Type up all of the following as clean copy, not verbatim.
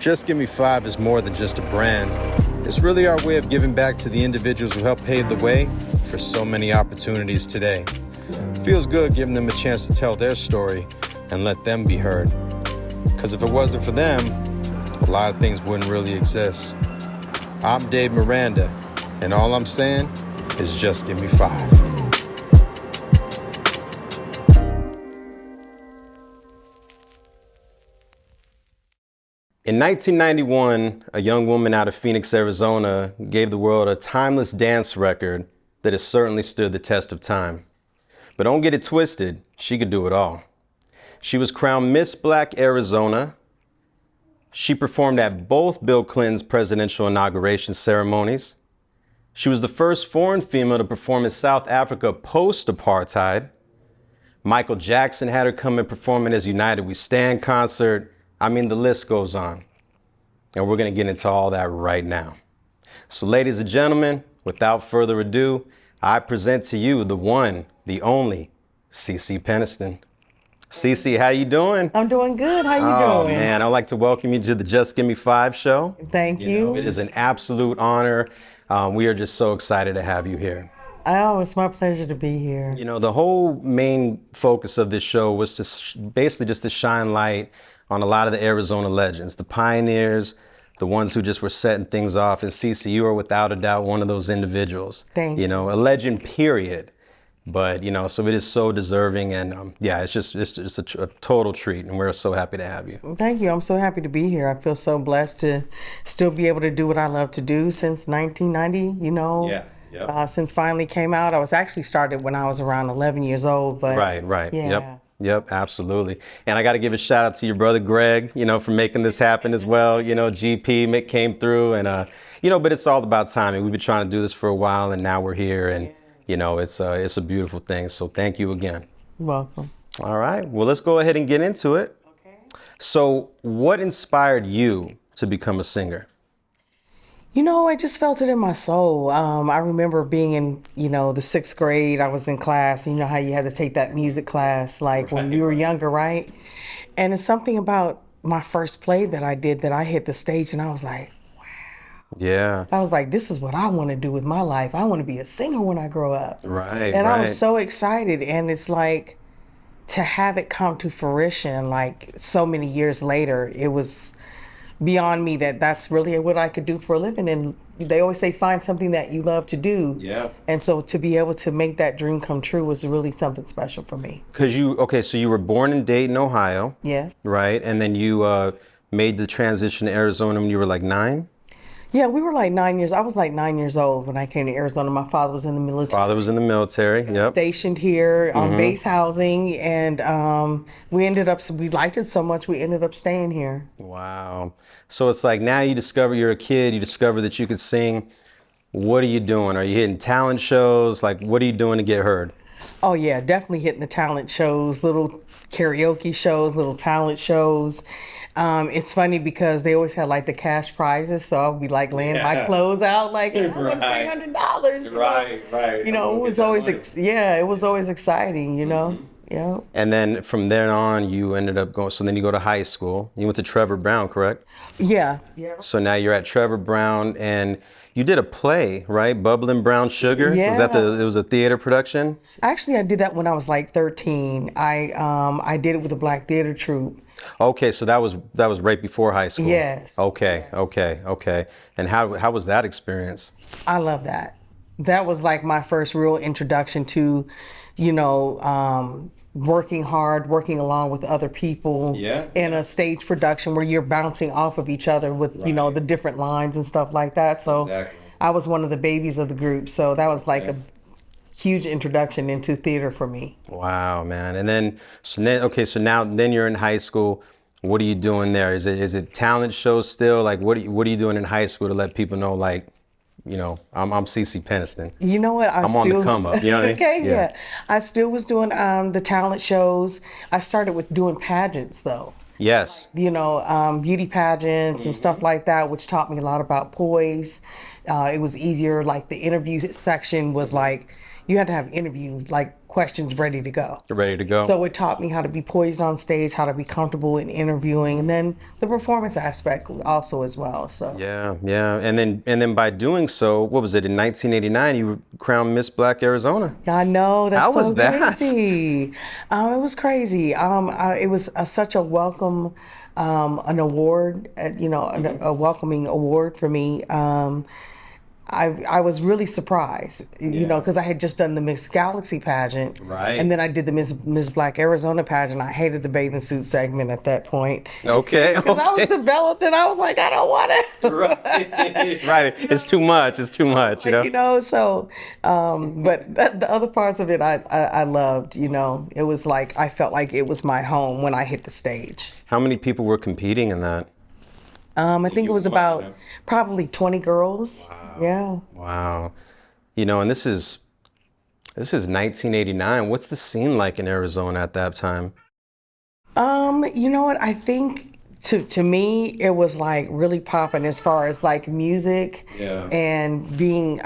Just Give Me 5 is more than just a brand. It's really our way of giving back to the individuals who helped pave the way for so many opportunities today. It feels good giving them a chance to tell their story and let them be heard. Because if it wasn't for them, a lot of things wouldn't really exist. I'm Dave Miranda, and all I'm saying is just give me 5. In 1991, a young woman out of Phoenix, Arizona, gave the world a timeless dance record that has certainly stood the test of time. But don't get it twisted, she could do it all. She was crowned Miss Black Arizona. She performed at both Bill Clinton's presidential inauguration ceremonies. She was the first foreign female to perform in South Africa post-apartheid. Michael Jackson had her come and perform in his United We Stand concert. I mean, the list goes on. And we're going to get into all that right now. So ladies and gentlemen, without further ado, I present to you the one, the only, Cece Peniston. Cece, how you doing? I'm doing good. How you doing? Oh man, I'd like to welcome you to the Just Give Me 5 show. Thank you. It is an absolute honor. We are just so excited to have you here. Oh, it's my pleasure to be here. You know, the whole main focus of this show was to basically just to shine light on a lot of the Arizona legends, the pioneers, the ones who just were setting things off. And Cece, you are without a doubt one of those individuals. Thank you. You know, a legend, period. But, you know, so it is so deserving. And yeah, it's just a total treat. And we're so happy to have you. Thank you. I'm so happy to be here. I feel so blessed to still be able to do what I love to do since 1990, you know. Yeah. Yep. Since finally came out. I was actually started when I was around 11 years old. But Right. Yeah. Yep, absolutely. And I got to give a shout out to your brother, Greg, you know, for making this happen as well. You know, GP Mick came through and, you know, but it's all about timing. We've been trying to do this for a while and now we're here and, you know, it's a beautiful thing. So thank you again. You're welcome. All right. Well, let's go ahead and get into it. Okay. So what inspired you to become a singer? You know, I just felt it in my soul. I remember being in, you know, the 6th grade. I was in class. You know how you had to take that music class, like when you were younger, right? And it's something about my first play that I did that I hit the stage and I was like, wow. Yeah. I was like, this is what I want to do with my life. I want to be a singer when I grow up. Right. And I was so excited. And it's like to have it come to fruition, like so many years later, it was beyond me that that's really what I could do for a living. And they always say, find something that you love to do. Yeah. And so to be able to make that dream come true was really something special for me. Because so you were born in Dayton, Ohio. Yes. Right. And then you made the transition to Arizona when you were like 9? Yeah, we were like 9 years. I was like 9 years old when I came to Arizona. My father was in the military. Father was in the military. Yep. Stationed here on base housing. And we liked it so much, we ended up staying here. Wow. So it's like now you discover you're a kid, you discover that you could sing. What are you doing? Are you hitting talent shows? Like, what are you doing to get heard? Oh, yeah, definitely hitting the talent shows, little karaoke shows, little talent shows. It's funny because they always had like the cash prizes, so I'll be like laying my clothes out like I won $300. Right. You know, it was always it was always exciting. You know, yeah. And then from there on, you ended up going. So then you go to high school. You went to Trevor Brown, correct? Yeah. So now you're at Trevor Brown, and you did a play, right? Bubbling Brown Sugar. Yeah. It was a theater production? Actually, I did that when I was like 13. I did it with a black theater troupe. Okay, so that was right before high school. Yes. Okay. And how was that experience? I love that. That was like my first real introduction to, you know, working hard, working along with other people in a stage production where you're bouncing off of each other with, you know, the different lines and stuff like that. So I was one of the babies of the group. So that was like a huge introduction into theater for me. Wow, man. And then, so now you're in high school. What are you doing there? Is it talent shows still? Like, what are you doing in high school to let people know, like, you know, I'm Cece Peniston. You know what? I'm on the come up. You know what I mean? Okay, yeah. I still was doing the talent shows. I started with doing pageants, though. Yes. You know, beauty pageants and stuff like that, which taught me a lot about poise. It was easier. Like the interview section was like, you had to have interviews, like questions ready to go. Ready to go. So it taught me how to be poised on stage, how to be comfortable in interviewing, and then the performance aspect also as well. So Yeah, yeah. And then by doing so, what was it, in 1989, you were crowned Miss Black Arizona. I know that's How so was that? crazy. It was crazy. It was such a welcome, an award, a welcoming award for me. I was really surprised, because I had just done the Miss Galaxy pageant, Right. and then I did the Miss Black Arizona pageant. I hated the bathing suit segment at that point. Okay. Because I was developed, and I was like, I don't want it. Right. Right. It's too much. It's too much. So, but the other parts of it, I loved. It was like I felt like it was my home when I hit the stage. How many people were competing in that? I think it was about probably 20 girls. Wow. Yeah. Wow. And this is 1989. What's the scene like in Arizona at that time? You know what? I think to me it was like really popping as far as like music and being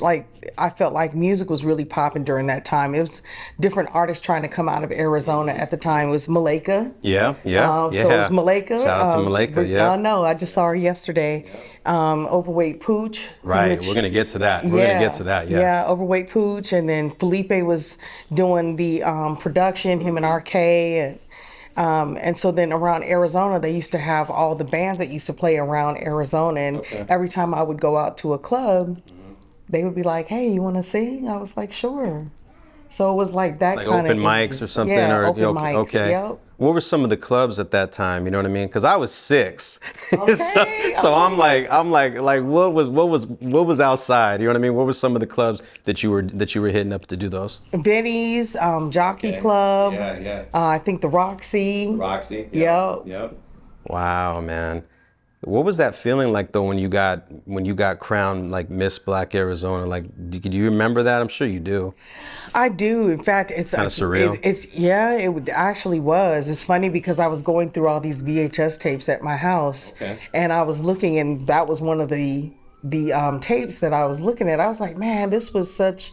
like I felt like music was really popping during that time. It was different artists trying to come out of Arizona at the time. It was Malika. Yeah. So it was Malika. Shout out to Malika. Yeah. I know. I just saw her yesterday. Overweight Pooch. Right. We're gonna get to that. We're gonna get to that. Yeah. Yeah. Overweight Pooch, and then Felipe was doing the production. Him and RK. And so then around Arizona, they used to have all the bands that used to play around Arizona. And every time I would go out to a club, they would be like, hey, you want to sing? I was like, sure. So it was like that Like kind of open mics or something? Yeah, or open mics. Okay. Yep. What were some of the clubs at that time? You know what I mean? Because I was 6. Okay, so I'm like, what was outside? You know what I mean? What were some of the clubs that you were hitting up to do those? Benny's, Jockey Club. Yeah. I think the Roxy. Roxy. Yep. Wow, man. What was that feeling like though when you got crowned like Miss Black Arizona? Like, do you remember that? I'm sure you do. I do. In fact, it's kind of surreal. It actually was. It's funny because I was going through all these VHS tapes at my house, and I was looking, and that was one of the tapes that I was looking at. I was like, man, this was such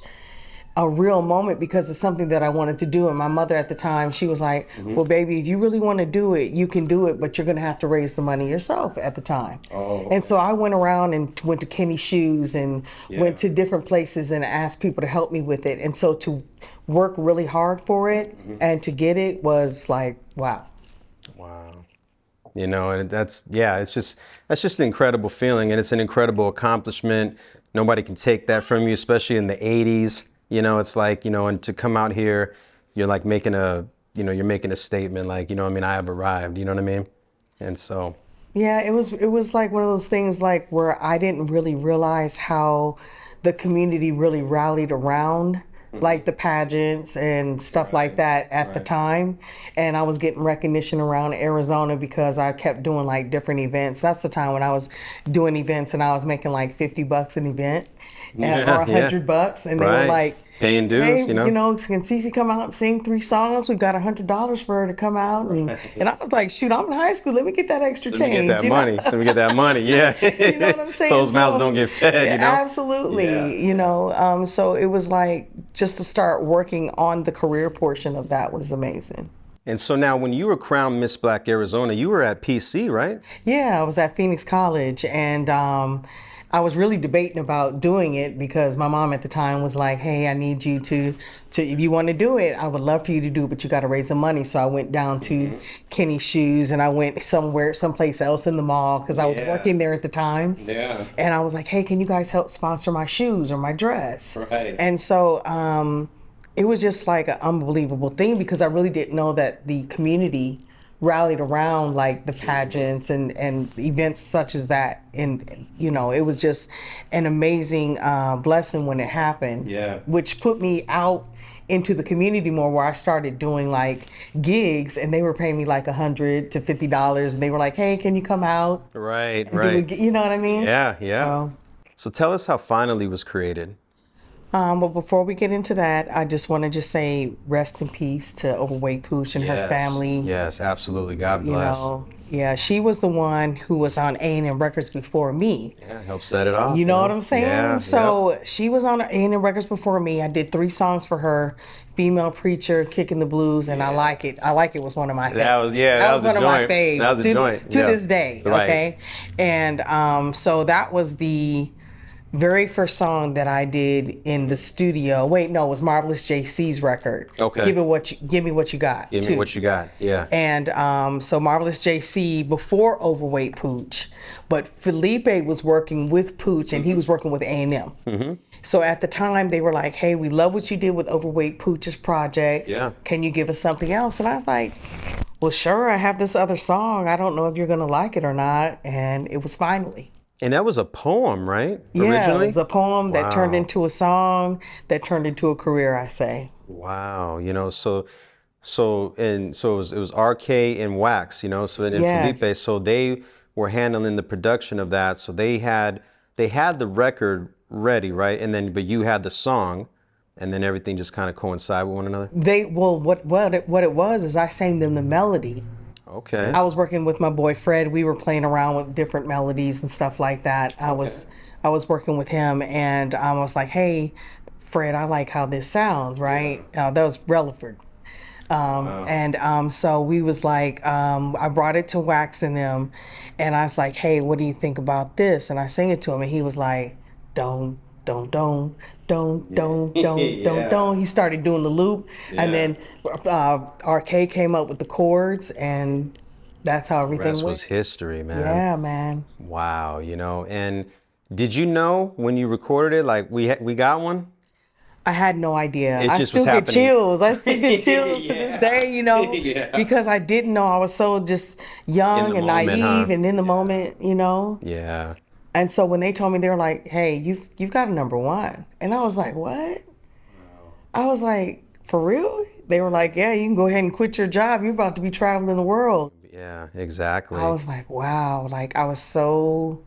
a real moment because it's something that I wanted to do. And my mother at the time, she was like, well, baby, if you really want to do it, you can do it, but you're going to have to raise the money yourself at the time. And so I went around and went to Kenny Shoes and went to different places and asked people to help me with it. And so to work really hard for it and to get it was like, wow. Wow. And that's just an incredible feeling, and it's an incredible accomplishment. Nobody can take that from you, especially in the 80s. It's like, and to come out here, you're like making you're making a statement, like, I have arrived, you know what I mean? And so. Yeah, it was like one of those things like where I didn't really realize how the community really rallied around like the pageants and stuff like that at the time. And I was getting recognition around Arizona because I kept doing like different events. That's the time when I was doing events and I was making like $50 an event or $100. And they were like, paying dues, hey, can Cece come out and sing 3 songs? We've got $100 for her to come out. And I was like, shoot, I'm in high school. Let me get that extra change. Let me get that money. Yeah. You know what I'm saying? Closed mouths don't get fed, Absolutely. Yeah. So it was like just to start working on the career portion of that was amazing. And so now when you were crowned Miss Black Arizona, you were at PC, right? Yeah, I was at Phoenix College, and I was really debating about doing it because my mom at the time was like, hey, I need you to if you want to do it, I would love for you to do it, but you got to raise the money. So I went down to Kenny Shoes, and I went someplace else in the mall because I was working there at the time. Yeah. And I was like, hey, can you guys help sponsor my shoes or my dress? Right. And so it was just like an unbelievable thing because I really didn't know that the community rallied around like the pageants and events such as that. And, it was just an amazing blessing when it happened. Yeah. Which put me out into the community more, where I started doing like gigs and they were paying me like $100 to $50 and they were like, hey, can you come out? Right. You know what I mean? Yeah. So tell us how Finally was created. But before we get into that, I just want to just say rest in peace to Overweight Pooch and her family. Yes, absolutely. God bless. Yeah, she was the one who was on A&M Records before me. Yeah, help set it off. You know what I'm saying? Yeah. So she was on A&M Records before me. I did 3 songs for her. Female Preacher, Kicking the Blues, and I Like It. I Like It was one of my faves. That was one of my faves. That was a joint. To this day, Right. okay? And so that was the very first song that I did in the studio. Wait, no, it was Marvelous JC's record. Okay. Give me what you got. Give me what you got. Yeah. And so Marvelous JC before Overweight Pooch, but Felipe was working with Pooch and he was working with A&M. Mm-hmm. So at the time they were like, "Hey, we love what you did with Overweight Pooch's project. Yeah. Can you give us something else?" And I was like, "Well, sure. I have this other song. I don't know if you're gonna like it or not." And it was Finally. And that was a poem, right? Yeah, Originally? it was a poem that turned Wow. into a song that turned into a career, I say. Wow. So it was RK and Wax, so and Yes. Felipe, so they were handling the production of that. So they had the record ready, right? And then but you had the song, and then everything just kind of coincided with one another. What it was is I sang them the melody. Okay. I was working with my boy Fred. We were playing around with different melodies and stuff like that. I was working with him, and I was like, "Hey, Fred, I like how this sounds." Right? That was Relaford. So we was like, I brought it to Wax and them, and I was like, "Hey, what do you think about this?" And I sang it to him, and he was like, "Don't, don't, don't." Don't. He started doing the loop, and then RK came up with the chords, and that's how everything Rest went. was history, man. Yeah, man. Wow, and did you know when you recorded it, like we got one? I had no idea. It I just still was get happening. chills. I still get chills to this day, because I didn't know. I was so just young In the and moment, naive huh? and in the moment. Yeah. And so when they told me, they were like, "Hey, you've got a #1," and I was like, "What?" I was like, "For real?" They were like, "Yeah, you can go ahead and quit your job. You're about to be traveling the world." Yeah, exactly. I was like, "Wow!" Like I was so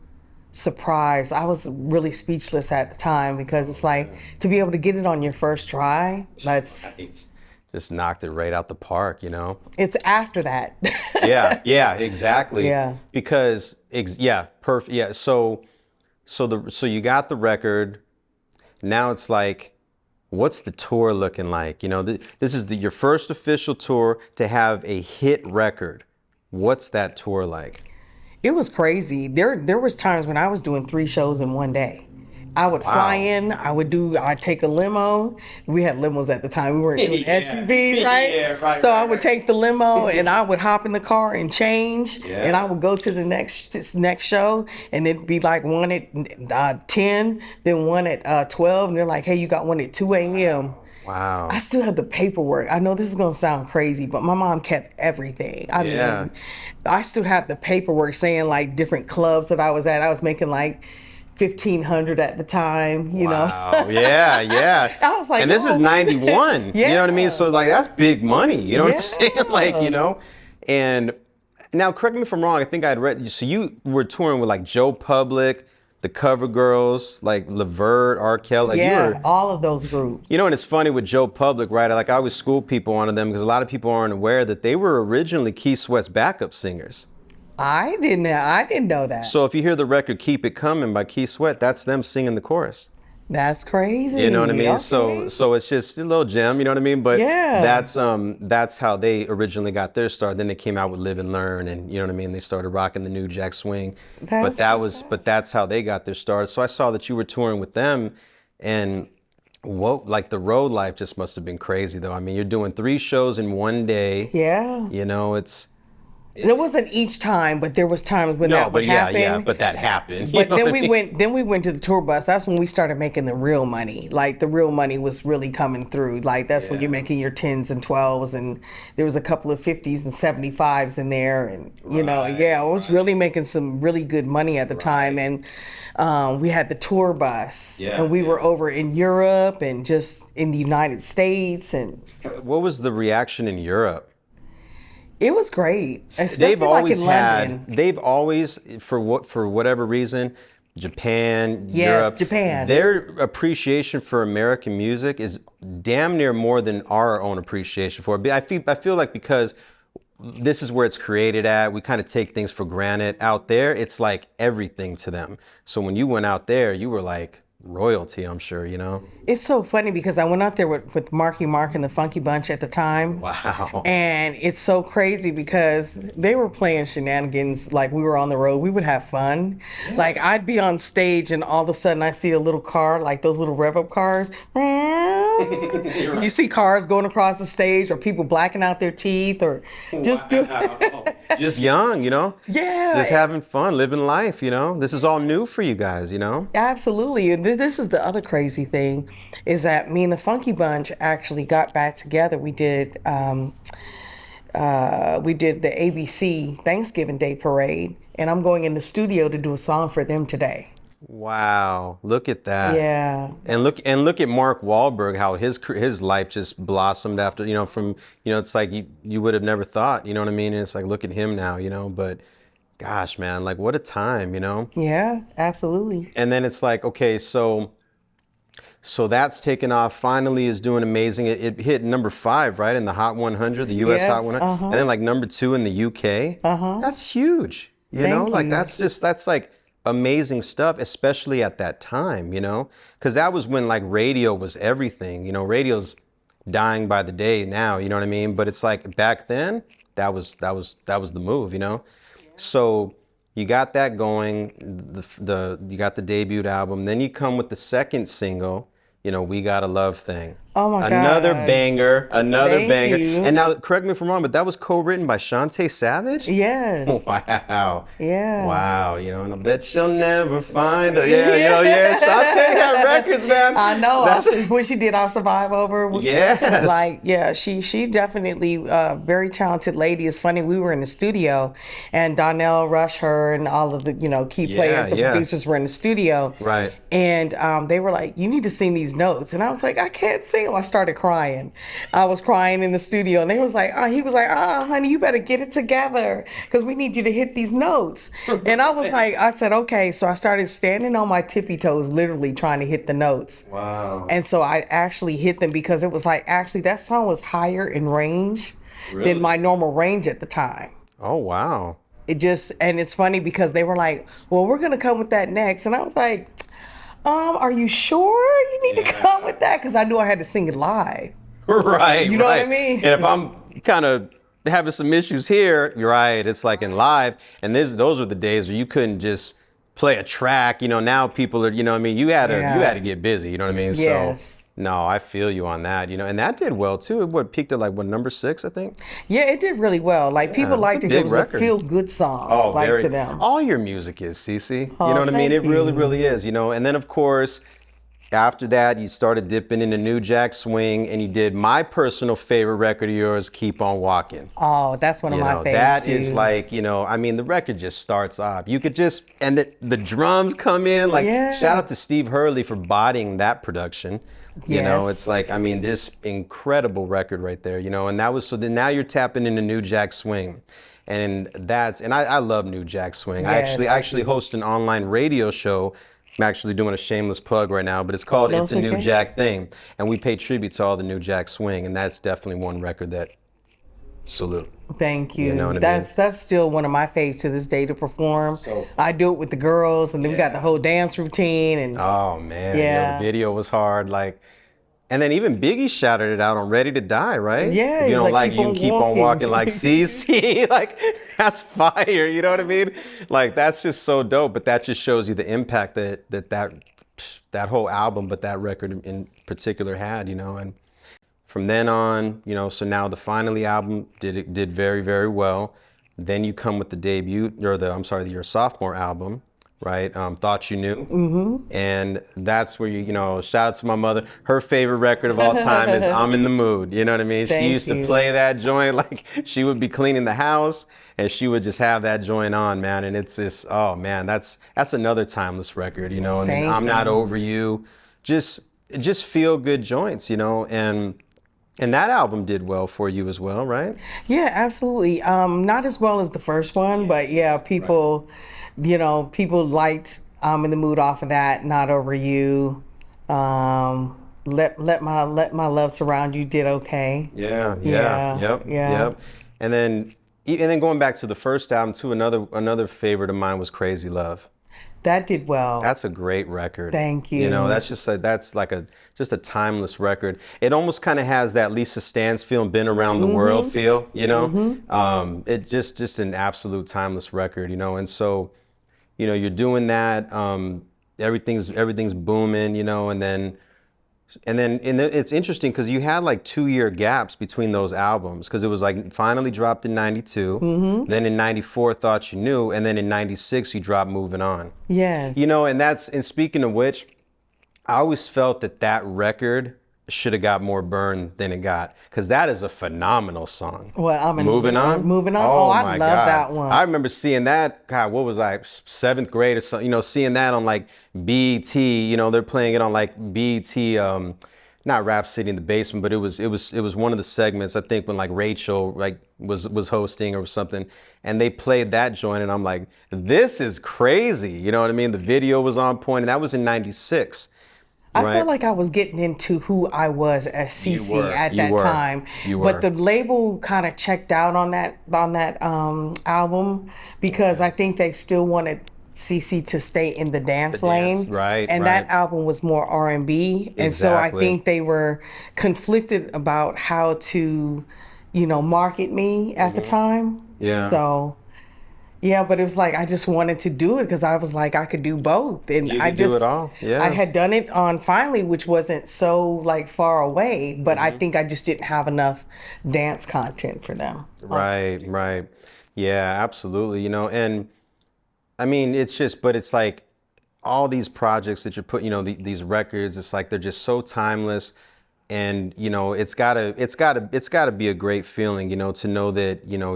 surprised. I was really speechless at the time because it's like to be able to get it on your first try. Just knocked it right out the park, It's after that. Yeah, exactly. Yeah. Because perfect. Yeah, so you got the record. Now it's like, what's the tour looking like? This is your first official tour to have a hit record. What's that tour like? It was crazy. There was times when I was doing 3 shows in one day. I would fly in. I'd take a limo. We had limos at the time. We weren't doing SUVs, right? Yeah, right, So right, I would take the limo and I would hop in the car and change, and I would go to the next show, and it'd be like one at 10, then one at 12, and they're like, "Hey, you got one at 2 a.m." Wow. I still have the paperwork. I know this is gonna sound crazy, but my mom kept everything. I mean, I still have the paperwork saying like different clubs that I was at. I was making like 1,500 at the time, Wow. Yeah. I was like, and this is 91. You know what I mean? So like that's big money. You know what I'm saying? Like, And now correct me if I'm wrong. I think I'd read so you were touring with like Joe Public, the Cover Girls, like Levert, R. Kelly. Like you were, all of those groups. and it's funny with Joe Public, right? Like I always school people on them because a lot of people aren't aware that they were originally Keith Sweat's backup singers. I didn't know that. So if you hear the record "Keep It Coming" by Keith Sweat, that's them singing the chorus. That's crazy. You know what I mean? Okay. So it's just a little gem, you know what I mean? But Yeah. that's how they originally got their start. Then they came out with Live and Learn, and you know what I mean? They started rocking the New Jack Swing. But that's how they got their start. So I saw that you were touring with them, and like the road life just must have been crazy though. I mean, you're doing 3 shows in one day. Yeah. It wasn't each time, but there was times when that would happen. Yeah, but that happened. But then we went to the tour bus. That's when we started making the real money. Like the real money was really coming through. Like that's when you're making your 10s and 12s, and there was a couple of 50s and 75s in there, and I was really making some really good money at the time. And we had the tour bus, and we were over in Europe and just in the United States. And what was the reaction in Europe? it was great, especially London. They've always, for whatever reason, Japan, Europe, Japan. Their appreciation for American music is damn near more than our own appreciation for it. I feel like because this is where it's created at. We kind of take things for granted. Out there, it's like everything to them. So when you went out there, you were like royalty, I'm sure, you know? It's so funny because I went out there with Marky Mark and the Funky Bunch at the time. Wow. And it's so crazy because they were playing shenanigans like we were on the road. We would have fun. Yeah. Like I'd be on stage and all of a sudden I see a little car, like those little rev up cars. Right. You see cars going across the stage or people blacking out their teeth or just just young, you know? Yeah. Just having fun, living life, you know? This is all new for you guys, you know? Absolutely. And this is the other crazy thing is that me and the Funky Bunch actually got back together. We did the ABC Thanksgiving Day Parade, and I'm going in the studio to do a song for them today. Wow, look at that. Yeah. And look at Mark Wahlberg, how his life just blossomed after, you know, from, you know, it's like you would have never thought, you know what I mean? And it's like, look at him now, you know, but gosh, man, like what a time, you know? Yeah, absolutely. And then it's like, okay, so that's taken off, finally is doing amazing. It hit number 5, right, in the Hot 100, the US Yes, Hot 100, and then like number 2 in the UK. That's huge, you know? Like that's like amazing stuff, especially at that time, you know? Because that was when like radio was everything, you know? Radio's dying by the day now, you know what I mean? But it's like back then, that was the move, you know? So you got that going, you got the debut album, then you come with the second single, you know, We Got a Love Thing. Oh my God. Another banger. Thank you. And now, correct me if I'm wrong, but that was co-written by Shantae Savage? Yes. Wow. Yeah. Wow, you know, and I bet she'll never find her. Yeah, you know, yeah, Shantae got records, man. I know. When she did I'll Survive Over. Yes. Like, yeah, she definitely very talented lady. It's funny, we were in the studio and Donnell Rush, her, and all of the, you know, key players, the producers were in the studio. Right. And they were like, you need to sing these notes. And I was like, I can't sing them. I started crying. I was crying in the studio. And they was like, he was like, honey, you better get it together because we need you to hit these notes. And I was like, I said, okay. So I started standing on my tippy toes, literally trying to hit the notes. Wow. And so I actually hit them because it was like, actually, that song was higher in range than my normal range at the time. Oh, wow. And it's funny because they were like, well, we're going to come with that next. And I was like, are you sure you need to come with that? Because I knew I had to sing it live. Right. You know what I mean? And if I'm kind of having some issues here, you're right, it's like in live. And those were the days where you couldn't just play a track. You know, now people are, you know what I mean? You had to get busy, you know what I mean? Yes. So, no, I feel you on that, you know, and that did well too. It peaked at like number 6, I think. Yeah, it did really well. Like people liked it. It was a feel-good song, to them. All your music is, Cece. You know what I mean? It really, really is. You know, and then of course, after that, you started dipping into New Jack Swing, and you did my personal favorite record of yours, Keep On Walking. Oh, that's one of my favorites. That is like, you know, I mean, the record just starts off. You could just, and the drums come in. Like, shout out to Steve Hurley for bodying that production. You know, it's like, I mean, this incredible record right there, you know, and that was, so then now you're tapping into New Jack Swing. And I love New Jack Swing. Yes. I actually host an online radio show. I'm actually doing a shameless plug right now, but it's called It's a New Jack Thing. And we pay tribute to all the New Jack Swing. And that's definitely one record that salute. Thank you. You know what I mean? That's still one of my faves to this day to perform. I do it with the girls, and then we got the whole dance routine. And oh man, the video was hard. Like, and then even Biggie shouted it out on "Ready to Die," right? Yeah, if you don't like, you can keep on walking. Like, CC, like that's fire. You know what I mean? Like that's just so dope. But that just shows you the impact that whole album, but that record in particular had. You know, and from then on, you know, so now the Finally album did very, very well. Then you come with the debut, or your sophomore album, right? Thought You Knew. Mm-hmm. And that's where you know, shout out to my mother. Her favorite record of all time is I'm in the Mood. You know what I mean? She used to play that joint, like she would be cleaning the house and she would just have that joint on, man. And it's just, oh man, that's another timeless record, you know, and then I'm Not Over You. Just feel good joints, you know, and that album did well for you as well, right? Yeah, absolutely. Not as well as the first one, but yeah, people, you know, people liked In the Mood off of that. Not Over You. Let My Love Surround You did okay. Yep. And then And then going back to the first album too, another favorite of mine was Crazy Love. That did well. That's a great record. Thank you. You know, that's like just a timeless record. It almost kind of has that Lisa Stansfield "Been Around the World" feel, you know. It just an absolute timeless record, you know. And so, you know, you're doing that. Everything's booming, you know, and then it's interesting because you had like 2-year gaps between those albums because it was like finally dropped in 92, then in 94 Thought You Knew, and then in 96 you dropped Moving On. Yes. You know, and speaking of which, I always felt that record should have got more burn than it got because that is a phenomenal song. Well, I'm Moving On. Moving On. Oh, I my love God. that one. I remember seeing that. God, what was I, 7th grade or something? You know, seeing that on like BET. You know, they're playing it on like BET. Not Rhapsody in the Basement, but it was one of the segments. I think when like Rachel like was hosting or something, and they played that joint, and I'm like, this is crazy. You know what I mean? The video was on point, and that was in '96. I felt like I was getting into who I was as Cece at that time. You were. But the label kind of checked out on that album because I think they still wanted Cece to stay in the dance lane. Right. And that album was more R&B. And so I think they were conflicted about how to, you know, market me at the time. Yeah. So yeah, but it was like I just wanted to do it because I was like I could do both, and you could do it all. Yeah, I had done it on Finally, which wasn't so like far away, but I think I just didn't have enough dance content for them. Right. Yeah, absolutely. You know, and I mean, but it's like all these projects that you're putting, you know, these records. It's like they're just so timeless, and you know, it's gotta be a great feeling, you know, to know that you know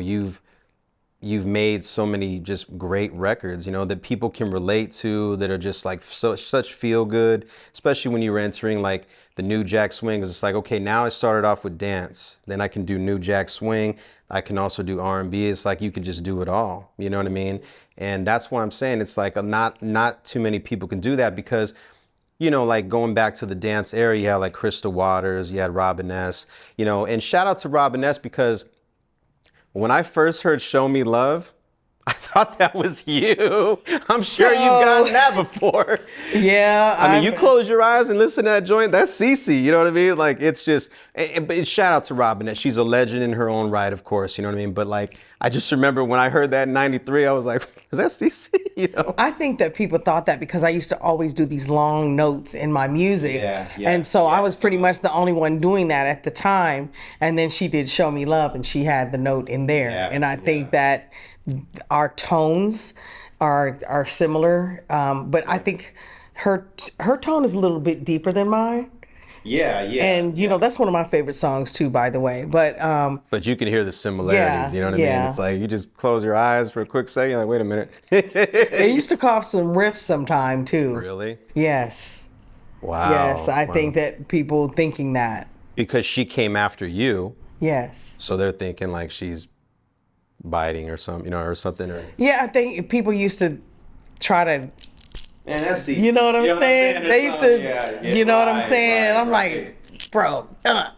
you've made so many just great records, you know, that people can relate to, that are just like such feel good, especially when you were entering like the New Jack Swing. It's like, okay, now I started off with dance, then I can do New Jack Swing, I can also do R&B. It's like you could just do it all, you know what I mean? And that's why I'm saying it's like not too many people can do that because, you know, like going back to the dance era, you had like Crystal Waters, you had Robin S., you know, and shout out to Robin S. because when I first heard Show Me Love, I thought that was you. I'm sure you've gotten that before. Yeah. I mean, you close your eyes and listen to that joint, that's Cece, you know what I mean? Like, it's just, but shout out to Robin. She's a legend in her own right, of course, you know what I mean? But like, I just remember when I heard that in 93, I was like, is that Cece? You know? I think that people thought that because I used to always do these long notes in my music. Yeah, and so I was pretty much the only one doing that at the time. And then she did Show Me Love and she had the note in there. And I think that our tones are similar. But I think her tone is a little bit deeper than mine. Yeah. And you know, that's one of my favorite songs too, by the way. But you can hear the similarities, you know what I mean? It's like you just close your eyes for a quick second, like, wait a minute. They used to cough some riffs sometime too. Really? Yes. Wow. Yes, I think that people thinking that. Because she came after you. Yes. So they're thinking like she's biting or something, you know, or something. Or... Yeah, I think people used to try to. Man, that's Cece. You know what I'm saying? They used to. You know what I'm saying? I'm like, bro.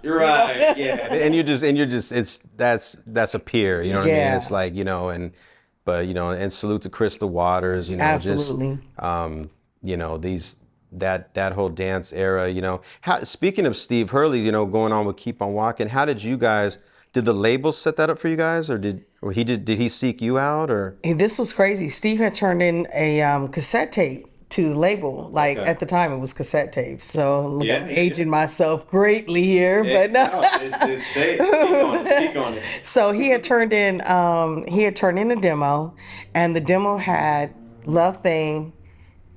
You're right. Yeah. And you're just. That's a peer. You know what I mean? It's like, you know, but you know, and salute to Crystal Waters. You know, absolutely. Just you know, that whole dance era. You know, speaking of Steve Hurley, you know, going on with Keep on Walking. How did you guys? Did the label set that up for you guys, or did he seek you out, or? Hey, this was crazy. Steve had turned in a cassette tape to the label. Like at the time, it was cassette tapes. So I'm aging myself greatly here, but no. Speak on it. So he had turned in a demo, and the demo had Love Thing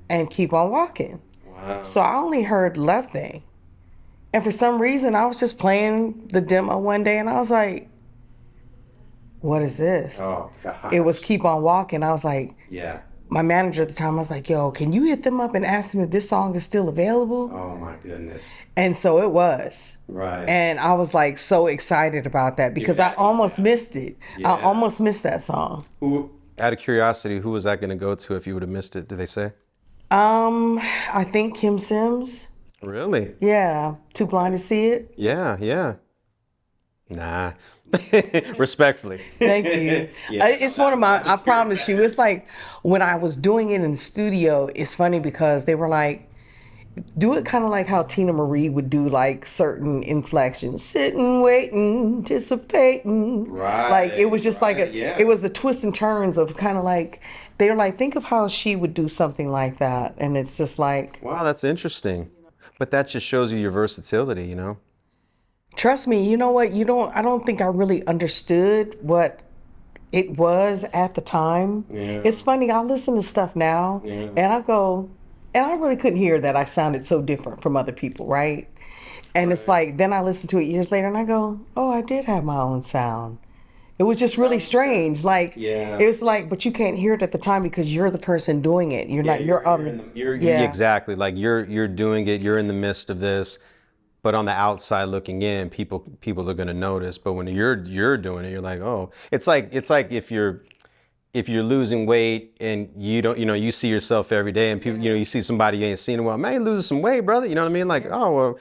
and Keep on Walking. Wow. So I only heard Love Thing. And for some reason, I was just playing the demo one day, and I was like, what is this? Oh, God. It was Keep on Walking. I was like, yeah. My manager at the time, I was like, yo, can you hit them up and ask them if this song is still available? Oh, my goodness. And so it was. Right. And I was like so excited about that because I almost missed it. Yeah. I almost missed that song. Out of curiosity, who was that going to go to if you would have missed it? Did they say? I think Kim Sims. Really? Yeah. Too Blind to See It. Yeah. Nah. Respectfully. Thank you. Yeah. It's one of my, I promise you, it's like when I was doing it in the studio, it's funny because they were like, do it kind of like how Tina Marie would do like certain inflections, sitting, waiting, anticipating. Right. Like it was just like Yeah. it was the twists and turns of kind of like, they were like, think of how she would do something like that. And it's just like, Wow, that's interesting. But that just shows you your versatility, you know? trust me, you know what? I don't think I really understood what it was at the time. Yeah. It's funny, I listen to stuff now and I go, and I really couldn't hear that I sounded so different from other people, right? And it's like, then I listen to it years later and I go, oh, I did have my own sound. It was just really strange. Like, Yeah. it was like, but you can't hear it at the time because you're the person doing it. You're not, yeah. Exactly. Like you're doing it, you're in the midst of this, but on the outside looking in, people are gonna notice. But when you're doing it, you're like, oh, it's like if you're losing weight and you don't, you see yourself every day and people, you see somebody you ain't seen in a while, man, you're losing some weight, brother. You know what I mean? Like, oh, well,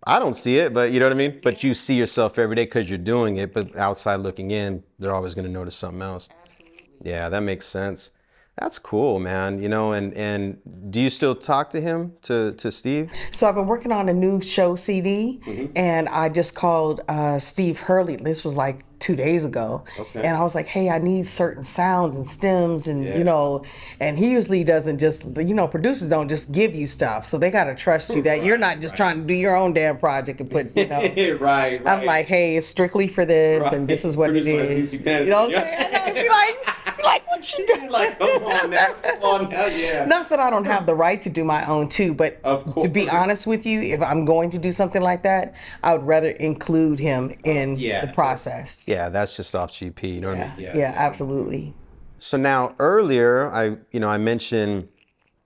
I don't see it, but you know what I mean? But you see yourself every day because you're doing it, but outside looking in, they're always going to notice something else. Absolutely. Yeah, that makes sense. That's cool, man. And do you still talk to him, to Steve? So I've been working on a new show CD, and I just called Steve Hurley. This was like 2 days ago, and I was like, "Hey, I need certain sounds and stems, and and he usually doesn't just, producers don't just give you stuff, so they gotta trust you that you're not just trying to do your own damn project and put, Right. I'm like, hey, it's strictly for this, and this is what it is. Cece Peniston, Like what you do? Like, come on now, yeah. Not that I don't have the right to do my own too, but Of course. to be honest with you, if I'm going to do something like that, I would rather include him in the process. Yeah, that's just off GP. You know what I mean? Yeah, absolutely. So now earlier, I mentioned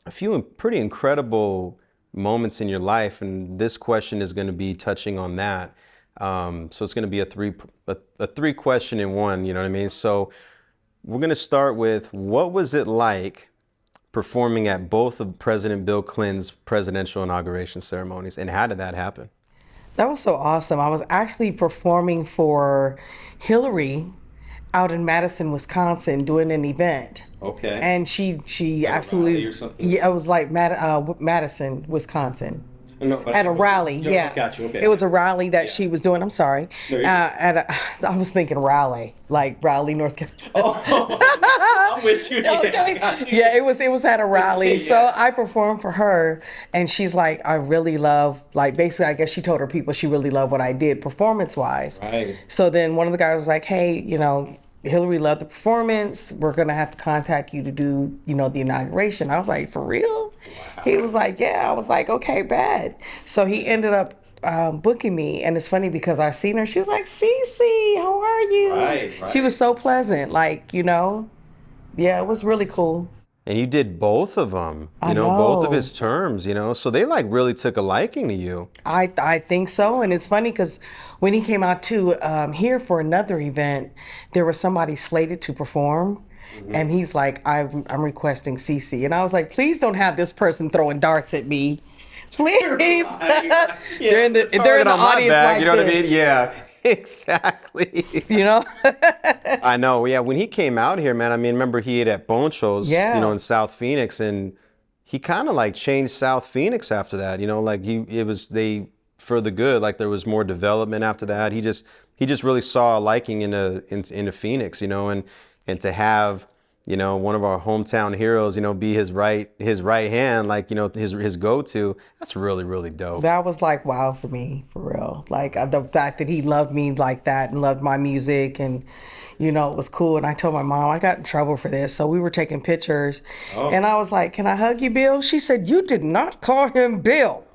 a few pretty incredible moments in your life, and this question is going to be touching on that. So it's going to be a three question in one. You know what I mean? So we're going to start with, what was it like performing at both of President Bill Clinton's presidential inauguration ceremonies, and how did that happen? That was so awesome. I was actually performing for Hillary out in Madison, Wisconsin, doing an event. Okay. And she absolutely, yeah, it was like Madison, Wisconsin. No, At a rally, yeah. Got you. Okay. It was a rally that she was doing. I'm sorry. I was thinking Raleigh, like Raleigh, North Carolina. Oh, I'm with you. Okay. Yeah, it was at a rally. So I performed for her, and she's like, I really love, like, basically, I guess she told her people she really loved what I did performance-wise. Right. So then one of the guys was like, hey, Hillary loved the performance. We're going to have to contact you to do, the inauguration. I was like, for real? Wow. He was like, yeah. I was like, okay, bad. So he ended up booking me. And it's funny because I seen her. She was like, Cece, how are you? Right. She was so pleasant. Like, yeah, it was really cool. And you did both of them, both of his terms, so they like really took a liking to you. I think so. And it's funny because when he came out to here for another event, there was somebody slated to perform. And he's like, I'm requesting Cece. And I was like, please don't have this person throwing darts at me. Please. They're in the audience like you know this. what I mean? Yeah, exactly. I know. Yeah, when he came out here, man, I mean, remember he ate at Bone Shows, in South Phoenix, and he kind of like changed South Phoenix after that. Like for the good. Like there was more development after that. He just really saw a liking into Phoenix, and to have one of our hometown heroes, be his right hand, like his go-to. That's really, really dope. That was like wow for me, for real. Like the fact that he loved me like that and loved my music, and it was cool. And I told my mom I got in trouble for this, so we were taking pictures, and I was like, "Can I hug you, Bill?" She said, "You did not call him Bill."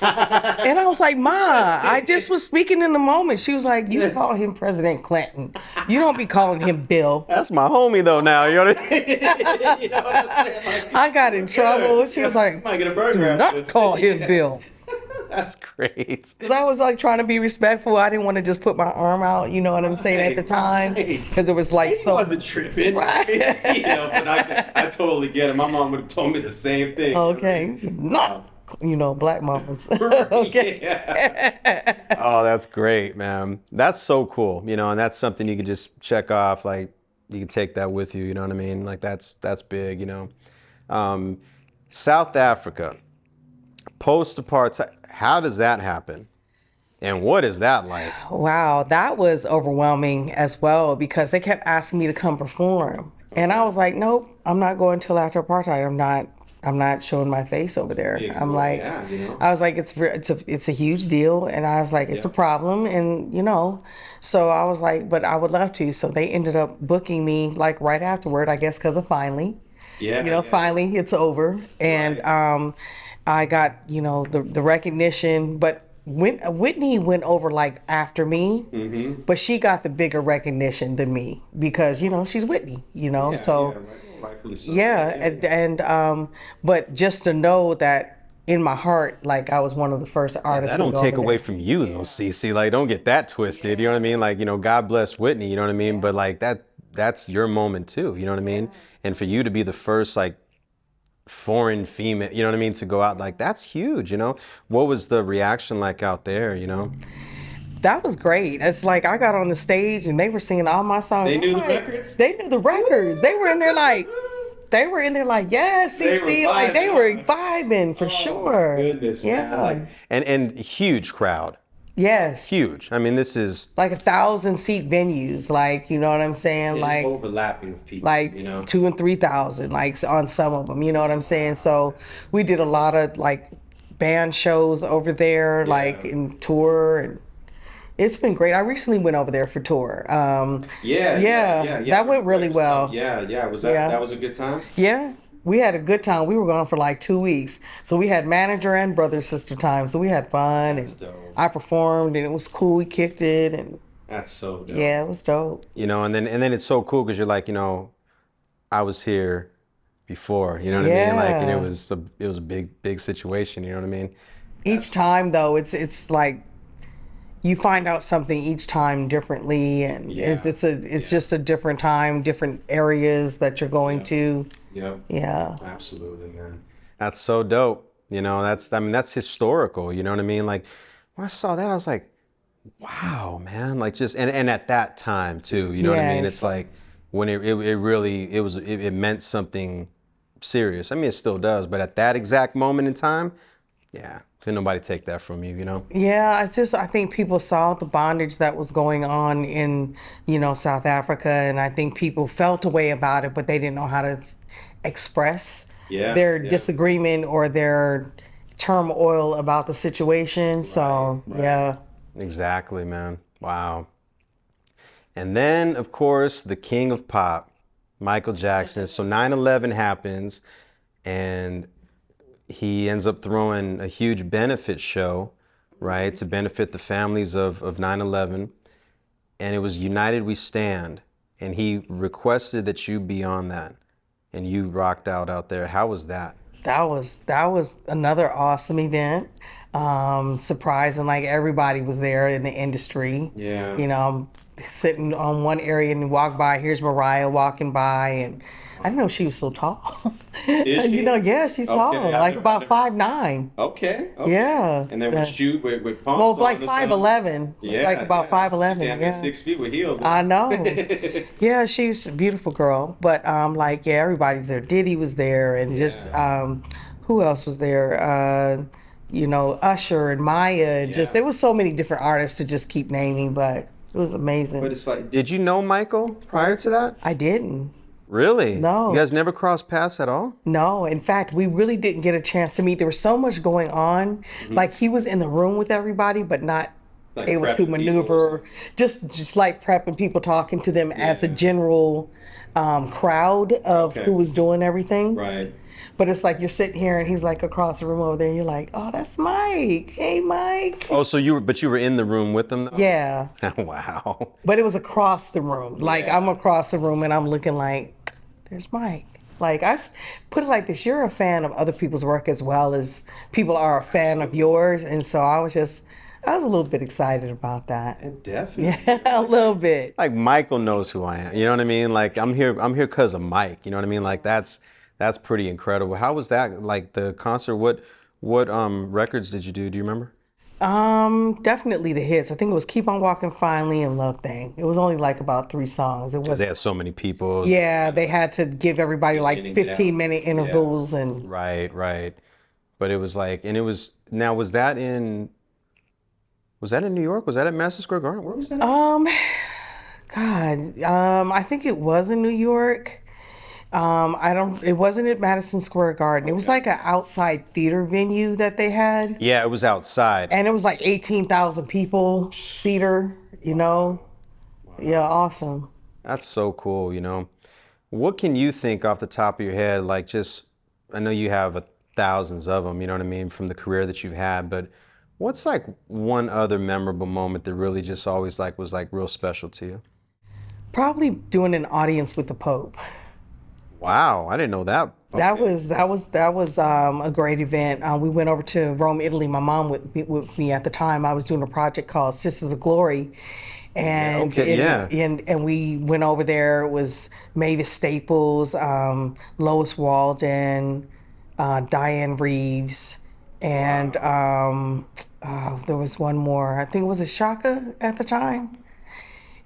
And I was like, Ma, I just was speaking in the moment. She was like, you call him President Clinton. You don't be calling him Bill. That's my homie though now. You know what I mean? You know what I'm saying? Like, I got in trouble. She was like, might get a burger do not call him Bill. That's great. Because I was like trying to be respectful. I didn't want to just put my arm out, you know what I'm saying, at the time. Because it was like so. He wasn't tripping. Right. But I totally get it. My mom would have told me the same thing. Okay. Not black mamas. Okay. Yeah. Oh, that's great, man. That's so cool, and that's something you can just check off. Like, you can take that with you, you know what I mean? Like, that's big. Um, South Africa, post-apartheid, how does that happen? And what is that like? Wow, that was overwhelming as well because they kept asking me to come perform. And I was like, nope, I'm not going till after apartheid. I'm not showing my face over there. I'm like, Yeah. I was like, it's a huge deal, and I was like, it's a problem, and so I was like, but I would love to. So they ended up booking me like right afterward, I guess, because of finally, finally it's over, and I got the recognition, but. Whitney went over like after me, but she got the bigger recognition than me because she's Whitney, Rightfully so. But just to know that in my heart, like I was one of the first artists. That don't take away from you though, Cece. Like, don't get that twisted. You know what I mean? Like, God bless Whitney. You know what I mean? But like that's your moment too. You know what I mean? And for you to be the first like foreign female, you know what I mean, to go out, like, that's huge. What was the reaction like out there? That was great. It's like I got on the stage and they were singing all my songs. They knew the records. They knew the records. They were in there like, yes, CC, like they were vibing for sure. Goodness, man. And huge crowd. Yes. Huge. I mean, this is like 1,000-seat venues, like, you know what I'm saying? Like overlapping with people. Like 2,000 and 3,000, like on some of them, you know what I'm saying? So we did a lot of like band shows over there, like in tour, and it's been great. I recently went over there for tour. That went really well. That was a good time? Yeah. We had a good time. We were gone for like 2 weeks. So we had manager and brother sister time. So we had fun. That's dope. I performed and it was cool. We kicked it and that's so dope. Yeah, it was dope. And then it's so cool because you're like, I was here before, you know what I mean? Like, and it was a big situation, you know what I mean? Each time though, it's like you find out something each time differently, and it's just a different time, different areas that you're going to. Yeah. Absolutely, man. That's so dope. That's historical. You know what I mean? Like, when I saw that, I was like, wow, man. Like, just and at that time too. You know what I mean? It's like when it really it meant something serious. I mean, it still does, but at that exact moment in time, couldn't nobody take that from you, Yeah, I think people saw the bondage that was going on in, South Africa, and I think people felt a way about it, but they didn't know how to express their disagreement or their turmoil about the situation. Right. Exactly, man. Wow. And then, of course, the king of pop, Michael Jackson. So 9/11 happens, and he ends up throwing a huge benefit show, right, to benefit the families of 9/11. And it was United We Stand. And he requested that you be on that. And you rocked out there. How was that? That was another awesome event. Surprising, like everybody was there in the industry. Yeah. I'm sitting on one area and walk by. Here's Mariah walking by, and I didn't know she was so tall. Is she? Yeah, she's tall, like about 5'9". Okay. Yeah. And then with pumps well, like on 5'11". Yeah. Like about 5'11". Yeah. 6 feet with heels. I know. Yeah, she's a beautiful girl. But everybody's there. Diddy was there, and just who else was there? Usher and Maya. Just there was so many different artists to just keep naming, but it was amazing. But it's like, did you know Michael prior to that? I didn't. Really? No. You guys never crossed paths at all? No. In fact, we really didn't get a chance to meet. There was so much going on. Like, he was in the room with everybody, but not like able to maneuver. Just like prepping people, talking to them as a general crowd of who was doing everything. Right. But it's like you're sitting here and he's like across the room over there and you're like, oh, that's Mike. Hey, Mike. Oh, so you were in the room with them though? Yeah. Wow. But it was across the room. Like I'm across the room and I'm looking like, there's Mike. Like, I put it like this, you're a fan of other people's work as well as people are a fan of yours. And so I was a little bit excited about that. Definitely. Yeah, a little bit. Like, Michael knows who I am. You know what I mean? Like, I'm here because of Mike. You know what I mean? Like, that's pretty incredible. How was that? Like, the concert, what What records did you do? Do you remember? Definitely the hits. I think it was Keep on Walking Finally and Love Thing. It was only like about 3 songs. It Because they was, had so many people. yeah, they had to give everybody like Getting down. 15-minute intervals and Right, right. But it was like, and it was now. Was that in New York? Was that at Madison Square Garden? Where was that? At? God, I think it was in New York. It wasn't at Madison Square Garden. It was like an outside theater venue that they had. Yeah, it was outside. And it was like 18,000 people, seater, you know? Yeah, awesome. That's so cool. What can you think off the top of your head? Like, just I know you have thousands of them. You know what I mean, from the career that you've had. But what's like one other memorable moment that really just always like was like real special to you? Probably doing an audience with the Pope. Wow, I didn't know that. That was a great event. We went over to Rome, Italy. My mom with me at the time. I was doing a project called Sisters of Glory, and Okay, yeah. and we went over there. It was Mavis Staples, Lois Walden, Diane Reeves, and there was one more. I think it was Shaka at the time.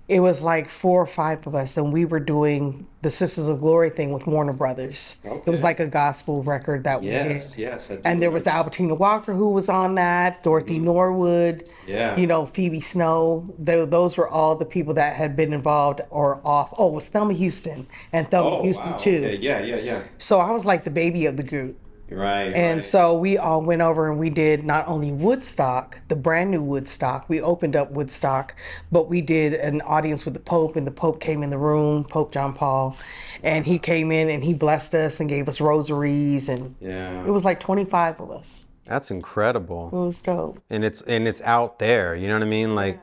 It was like 4 or 5 of us, and we were doing the Sisters of Glory thing with Warner Brothers. It was like a gospel record that we did. Yes, I do. And there was Albertina Walker who was on that, Dorothy Norwood, Phoebe Snow. Those were all the people that had been involved or off. Oh, it was Thelma Houston and Thelma Houston too. Okay. Yeah. So I was like the baby of the group. Right. And so we all went over and we did not only Woodstock, the brand new Woodstock, we opened up Woodstock, but we did an audience with the Pope, and the Pope came in the room, Pope John Paul, and he came in and he blessed us and gave us rosaries, and it was like 25 of us. That's incredible. It was dope. And it's out there, you know what I mean? Like,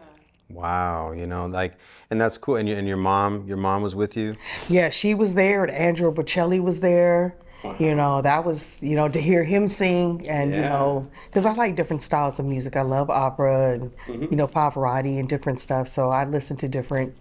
wow, like, and that's cool. And your mom was with you? Yeah, she was there, and Andrea Bocelli was there. That was, to hear him sing and, because I like different styles of music. I love opera and, Pavarotti and different stuff. So I listen to different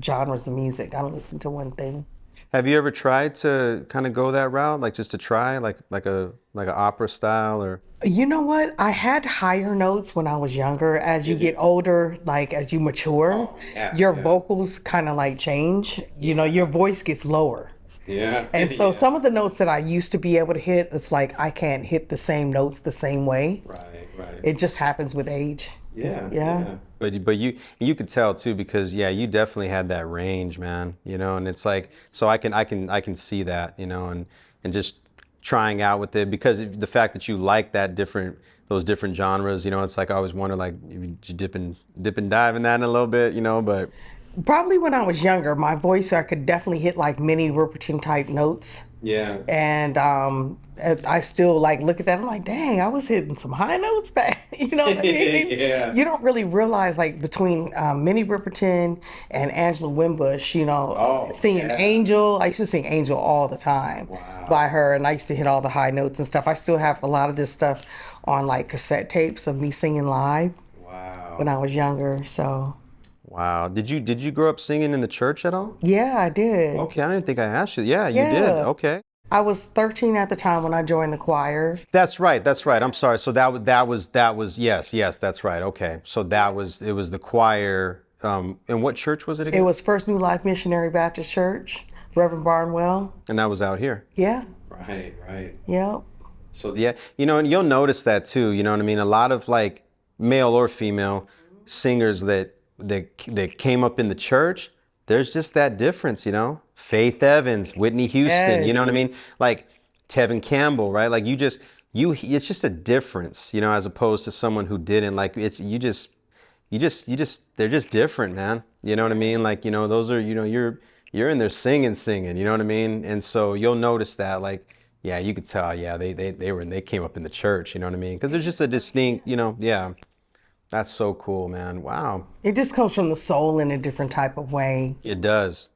genres of music. I don't listen to one thing. Have you ever tried to kind of go that route? Like just to try like a opera style or? You know what? I had higher notes when I was younger. As you get older, like as you mature, your vocals kind of like change. Your voice gets lower. Yeah. And so some of the notes that I used to be able to hit, it's like I can't hit the same notes the same way. Right. It just happens with age. Yeah. But you could tell too, because you definitely had that range, man. And it's like, so I can see that, and just trying out with it, because the fact that you like those different genres, it's like I always wonder, like, if you dip and dive in that in a little bit, but. Probably when I was younger, my voice, I could definitely hit like Minnie Riperton type notes. Yeah. And I still like look at that. I'm like, dang, I was hitting some high notes back. You know what I mean? Yeah. You don't really realize like between Minnie Riperton and Angela Wimbush, singing Angel. I used to sing Angel all the time by her, and I used to hit all the high notes and stuff. I still have a lot of this stuff on like cassette tapes of me singing live. Wow. When I was younger, so. Wow. Did you grow up singing in the church at all? Yeah, I did. Okay, I didn't think I asked you. Yeah, you did. Okay. I was 13 at the time when I joined the choir. That's right. I'm sorry. So that was yes, that's right. Okay. So it was the choir. And what church was it again? It was First New Life Missionary Baptist Church, Reverend Barnwell. And that was out here. Yeah. Right. Yep. So and you'll notice that too, you know what I mean? A lot of like male or female singers that came up in the church, there's just that difference, Faith Evans, Whitney Houston, you know what I mean? Like Tevin Campbell, right? Like it's just a difference, as opposed to someone who didn't. Like they're just different, man. You know what I mean? Like, those are, you're in there singing, you know what I mean? And so you'll notice that, like, yeah, you could tell, they came up in the church, you know what I mean? Because there's just a distinct, That's so cool, man. Wow. It just comes from the soul in a different type of way. It does.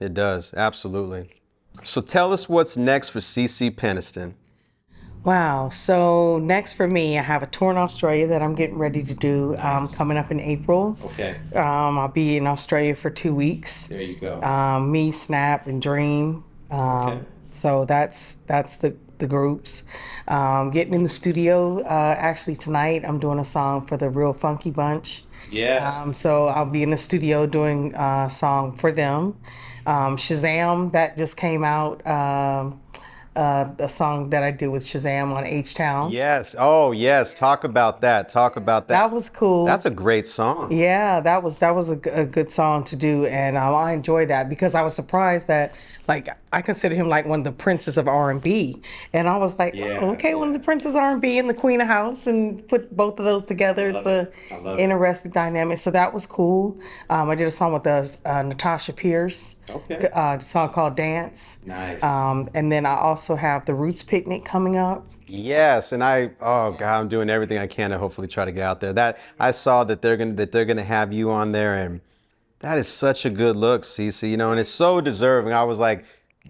Absolutely. So tell us what's next for Cece Peniston. Wow. So next for me, I have a tour in Australia that I'm getting ready to do coming up in April. Okay. I'll be in Australia for 2 weeks. There you go. Me, Snap, and Dream. Okay. So that's the the groups. Getting in the studio, actually tonight I'm doing a song for the Real Funky Bunch. Yes. So I'll be in the studio doing a song for them. Shazam, that just came out. A song that I did with Shazam on H-Town. Yes. Oh, yes. Talk about that. Talk about that. That was cool. That's a great song. Yeah, that was a good song to do, and I enjoyed that because I was surprised that like I consider him like one of the princes of R&B, and I was like, Yeah, oh, okay, one of the princes of R&B and the Queen of House, and put both of those together. It's a interesting dynamic. So that was cool. I did a song with Natasha Pierce. Okay. A song called Dance. Nice. And then I also have the Roots Picnic coming up. Yes, and oh God, I'm doing everything I can to hopefully try to get out there. That I saw that they're gonna have you on there, and that is such a good look, Cece. And it's so deserving. I was like,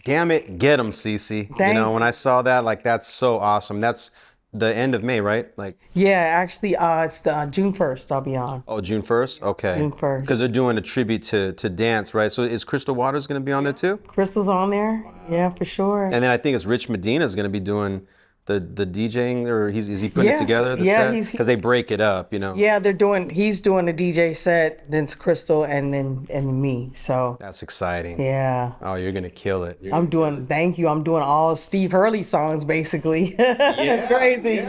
damn it, get him, Cece. Thank When I saw that, like that's so awesome. That's the end of May, right? Like, Yeah, actually, it's the June 1st I'll be on. oh, June 1st? Okay. June 1st. Because they're doing a tribute to dance, right? So is Crystal Waters gonna be on there too? Crystal's on there. Yeah, for sure. And then I think it's Rich Medina's gonna be doing the DJing, or is he putting it Yeah, together, the yeah, set? Because they break it up, Yeah, he's doing the DJ set, then it's Crystal, and then me. So That's exciting. yeah, Oh, you're gonna kill it. thank you. I'm doing all Steve Hurley songs basically. It's crazy,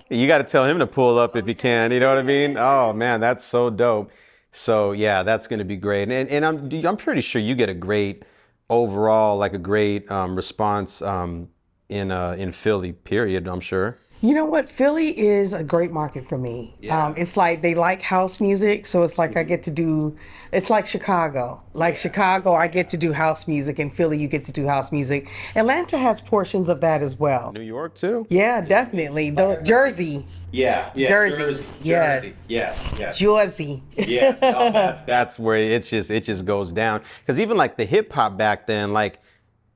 You got to tell him to pull up if you can. You know what I mean? Oh man, that's so dope. So yeah, that's gonna be great. And I'm pretty sure you get a great overall, like a great response in Philly. Period. I'm sure. You know what? Philly is a great market for me. Yeah. It's like they like house music, so it's like I get to do. It's like Chicago. Like Chicago, I get to do house music. In Philly, you get to do house music. Atlanta has portions of that as well. New York too. Yeah, definitely. Jersey. Yeah. Jersey. Yes. Yes. Jersey. Yes. No, that's where it just goes down. Because even like the hip hop back then, like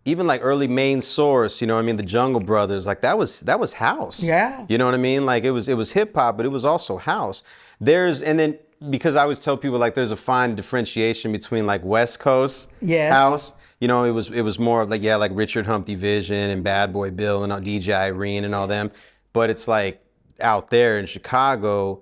even like early Main Source, you know what I mean? The Jungle Brothers, like that was house. Yeah. You know what I mean? Like it was hip hop, but it was also house. And then because I always tell people like there's a fine differentiation between like West Coast house. It was more of like, yeah, like Richard Humpty Vision and Bad Boy Bill and DJ Irene and all them. But it's like out there in Chicago,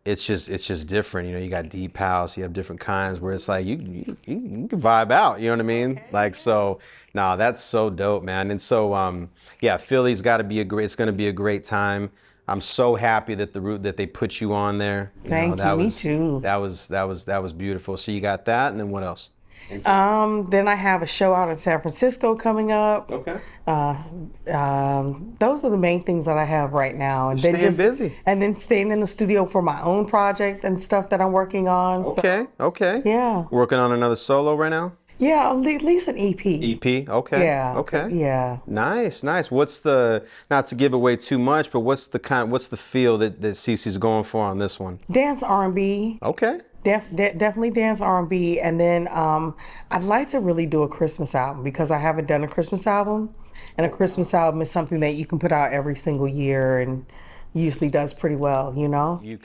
it's just different. You got deep house, you have different kinds where it's like you can vibe out, you know what I mean? Okay. Like, so no, that's so dope, man. And so yeah, Philly's got to be it's going to be a great time. I'm so happy that that they put you on there. Thank you. Me too. That was beautiful. So you got that, and then what else? Then I have a show out in San Francisco coming up. Okay. Those are the main things that I have right now. And You're staying busy. And then staying in the studio for my own project and stuff that I'm working on. Okay. Okay. Yeah. Working on another solo right now? Yeah, at least an EP. EP, okay. Yeah. Okay. Yeah. Nice. What's not to give away too much, but what's the feel that Cece's going for on this one? Dance R&B. Okay. Definitely dance R&B, and then I'd like to really do a Christmas album because I haven't done a Christmas album, and a Christmas album is something that you can put out every single year and usually does pretty well,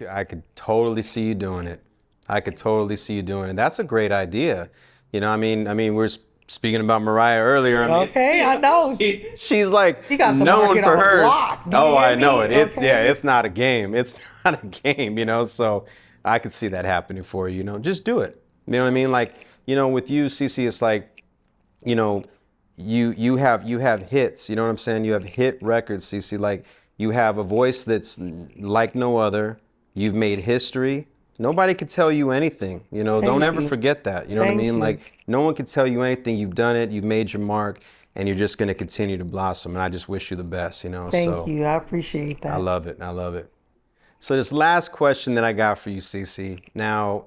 I could totally see you doing it. That's a great idea. I mean, we were speaking about Mariah earlier. I know. She's like she got the known for hers. Oh, I know it. It's not a game. It's not a game, so I could see that happening for you, just do it. You know what I mean? Like, with you, Cece, it's like, you have hits, you know what I'm saying? You have hit records, Cece. Like, you have a voice that's like no other. You've made history. Nobody could tell you anything, don't ever forget that. You know what I mean? Like, no one can tell you anything. You've done it, you've made your mark, and you're just going to continue to blossom. And I just wish you the best, Thank you. I appreciate that. I love it. So this last question that I got for you, Cece. Now,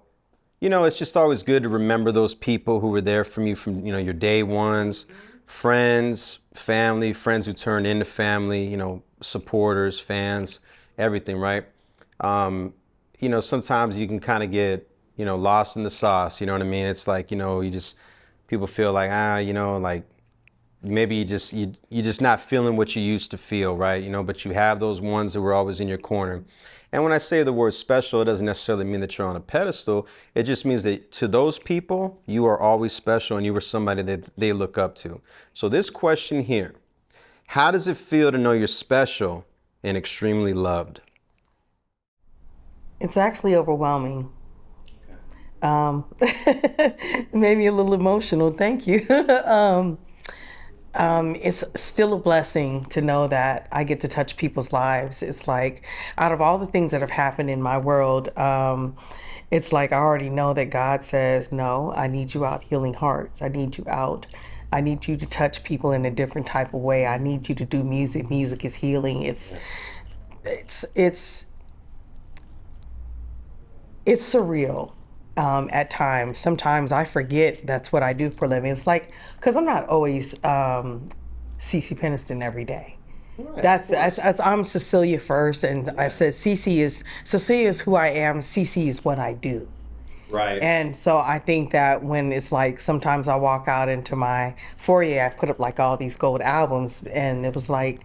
it's just always good to remember those people who were there from you from, your day ones, friends, family, friends who turned into family, supporters, fans, everything, right? Sometimes you can kind of get, lost in the sauce, you know what I mean? It's like, people feel like, like maybe you're just not feeling what you used to feel, right? But you have those ones that were always in your corner. And when I say the word special, it doesn't necessarily mean that you're on a pedestal. It just means that to those people, you are always special and you were somebody that they look up to. So this question here, How does it feel to know you're special and extremely loved? It's actually overwhelming. It made me a little emotional. Thank you. It's still a blessing to know that I get to touch people's lives. It's like, out of all the things that have happened in my world, it's like I already know that God says, no, I need you out healing hearts. I need you out. I need you to touch people in a different type of way. I need you to do music. Music is healing. It's surreal at times. Sometimes I forget that's what I do for a living. It's like, because I'm not always Cece Peniston every day. Right, I'm Cecilia first, and I said Cecilia is who I am. Cece is what I do. Right. And so I think that when it's like, sometimes I walk out into my foyer, I put up like all these gold albums, and it was like,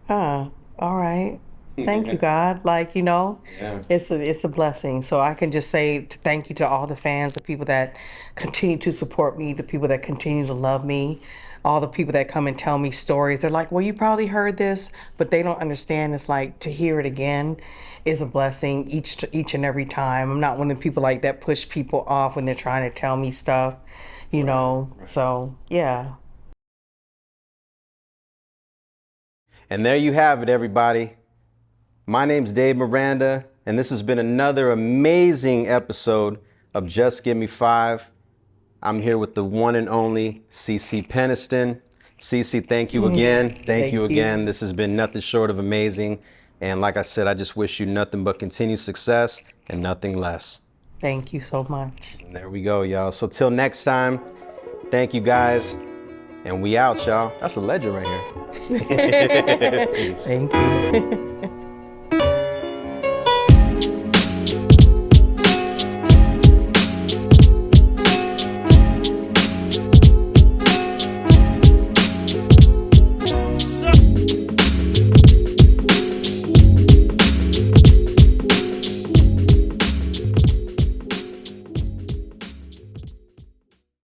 all right. Thank you, God. Like, it's a blessing. So I can just say thank you to all the fans, the people that continue to support me, the people that continue to love me, all the people that come and tell me stories. They're like, well, you probably heard this, but they don't understand. It's like, to hear it again is a blessing each and every time. I'm not one of the people like that push people off when they're trying to tell me stuff, Right. So yeah. And there you have it, everybody. My name's Dave Miranda, and this has been another amazing episode of Just Give Me Five. I'm here with the one and only Cece Peniston. Cece, thank you again. Thank you again. This has been nothing short of amazing. And like I said, I just wish you nothing but continued success and nothing less. Thank you so much. And there we go, y'all. So till next time, thank you guys. And we out, y'all. That's a legend right here. Peace. Thank you.